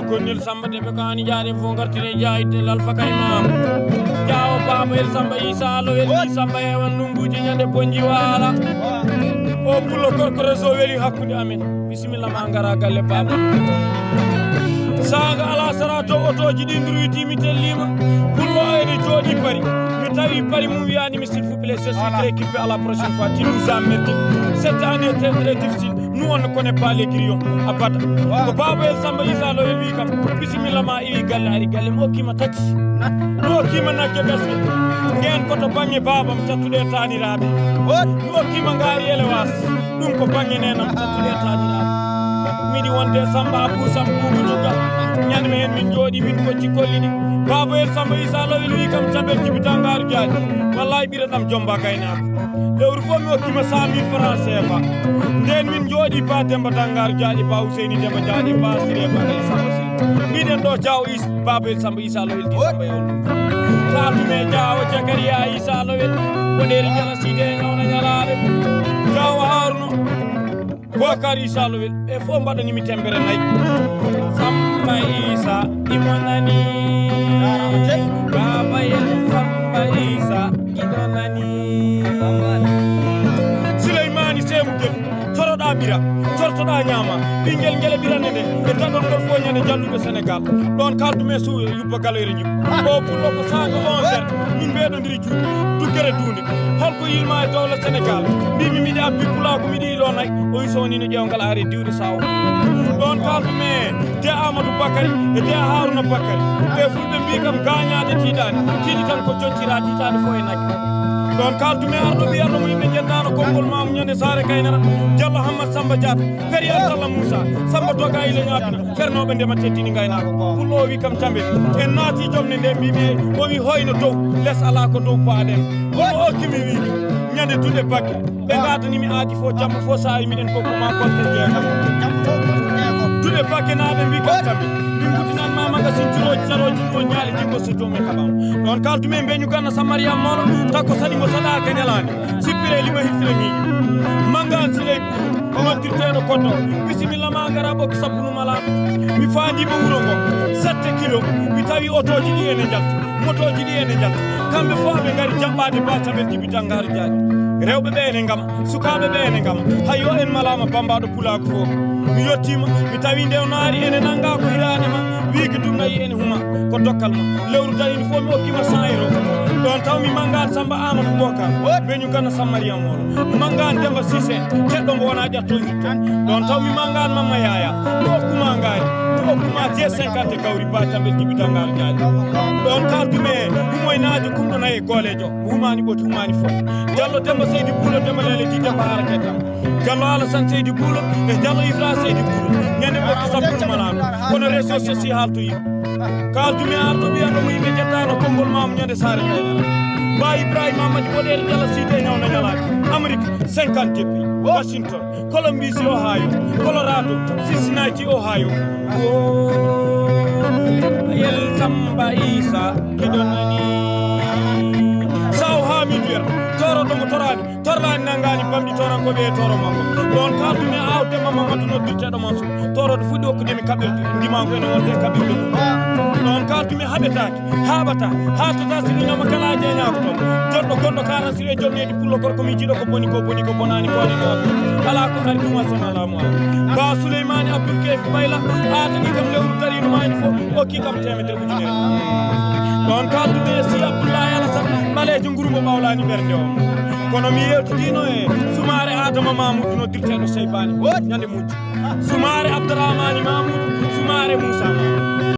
gonnel Samba Deɓe kani jaade fo gartire jayde lalfa kay mam jawo baba el Samba Issa Lowel Samba hewan nunguji ñande bonji wala o pulo korko reso weli hakkude amen bisimilla ma ngara galle baba saga ala sarato otoji ɗi ndurwiti mi tellima pullo ene jooɗi pari mi tawi pari mum wiyanimi s'il vous plaît je suis très équipé à la prochaine fois tu nous as merdé cette année est très difficile nous on ne connaît pas les grillons abada ko baba el Samba Issa Lowel wi kam bisimilla ma iwi galle ari galle mi hokkima tati mi hokkima nagge ɓesɗe nguen koto banggue babam cattuɗe taniraɓe mi hokkima ngaari elewas ɗum ko banggue nenam cattuɗe taniraɓe miɗi wonde Samba Abou Samba Boubou Touga ñande hen min jooɗi min kocci kolliɗi baba el Samba Issa Lowel wi kam jaɓel jibita ngaaru jaaji wallahi ɓireɗam jomba gaynako lewru fof mi hokkima 100 000 francs CFA nden min jooɗi ba Demba Dangaru jaaɗi ba Ousseyni Demba jaaɗi ba Siré ba el Samba Siré mbiɗen ɗo Diaw baba el Samba Issa Lowel di Samba yon kaatume Diawo Jakaria Issa Lowel woɗeri jala side ñawna ñalaɗe Diawo Haruno Bokar Issa Lowel ɓe fof mbaɗanimi tembere 4 Samba Issa imo nani baba el Samba Issa iɗo nani Souleymani Sémou Guel toroɗa ɓira cortoɗa ñaama ɓinguel nguel ɓirande nde e taɗon ngol fof ñande jalluɓe Sénégal ɗon kaldume suu yubba galoyre ñum o pullo ko saga 11 heures min mbeɗodiri juuɗe duggere dunde holko yilma e dowla Sénégal mbimi miɗi abbi pulaw ko miɗi ilo nayyi o wi sowonino ƴewgal ari diwde sawo ɗon kaldume de Amadou Bakary e de Harouna Bakary ɓe fulɓe mbi kam gañade tiiɗani tiiɗi tan ko joncira tiitade fo e nagge ɗon kaldume arɗo ɓiyatno mo yimɓe jeddano konngol mamu ñande Sare Kaynara Diallo Hammat Samba Diatta Péri Altalla Moussa Samba Doga ile ñabina fernoɓe ndema teddini gaynako pullo o wi kam cambe en naati jomne nde mbimi o wi hoyno dow less ala ko dow paaɗen pullo o kimi wiimi ñande duɗe bagge ɓe gadanimi aaji fo jamma fo sa miɗen kokkuma kolte jeegam duɗe bagge naɓe mbi kam cambe min guddinan ma magasin curoji saroji o ñaali jikko so joomen kaɓam ɗon kaldume mbeñu ganna Samariam mono takko saɗimo saɗaka ñalande sippire lima hittire ñiiƴi mangan siley pour noddirteɗo koddo bisimilla ma gara ɓokki sabbunu malaɗo mi fandima wuuro ngo 7 kilos mi tawi otoji ɗi ene jalta motoji ɗi ene jalta kamɓe fo ɓe gari jaɓɓade bacaɓel jibita ngaaru jaaji rewɓe ɓe ene gama sukaɓe ɓe ene gama hayyo en malama bambaɗo pulaako fof mi yettima mi tawi ndewnaari ene nanga ko hirane ma wiiki ɗum nayi ene huma ko dokkal ma lewru darini fof mi hokkima 100 euros ɗon taw mi mangani Samba Amadou Bokar ɓeñu ganna Samariam oɗo mi mangani Demba Cissé keɗɗo mo wona ƴattoyirto ɗon taw mi mangani Mamma Yaya mi hokkuma ngaari mi hokkuma G50 gawri bacambel jibita ngaaru jaaji ɗon kaldume humoynaji kumɗo nayi goolejo humani ɓoti humani fof Diallo Demba Seydi Buulo Demba Lele di Demba Haara Ketam Diallo Alassane Seydi Buulo e Diallo Ibra Seydi Buulo ñande ɓokki sabbunu malano kono réseau social haalto yimɓe kaldume arɗo ɓiyanɗo mo yimɓe jettano konngol mamu ñande Sare Kaynara ba Ibrahima Amadou woɗere jala side ñawna ñalaɓe Amérique 50 deppi Washington Columbus Ohio Colorado Cincinnati Ohio el Samba Issa kiɗo nani saw ha min wiyata toroɗomo torani torlani nangani bamɗi torankoɓe e toro makko ɗon kaldume awdema Mamadou noddirteɗo Mansour toroɗo fuɗɗi hokkudemi kaɓirɗe ndimanko ene wonde kaɓirɗe ɗon kaldume haɓetaki haɓata hatata sirinoma kala jeeñako toon joɗɗo gonɗo kanan siri e jomnedi pullo gorko mi jiiɗo ko boni ko bonani kone ɗon ala ko ari ɗuma sonalamu ala ba Souleymani Abdoul Kefi Bayla atani kam lewru darinumani fof hokki kam 100 ujunere ɗon kaldume si Abdoulaye Alassane ɓalejo ngurgo ɓawlani ɓernde o kono mi yewtidino e Soumare Adama Mamoudou noddirteɗo Seybani ñande mujji Soumare Abdourahmani Mamoudou Soumare Moussa Mamoudou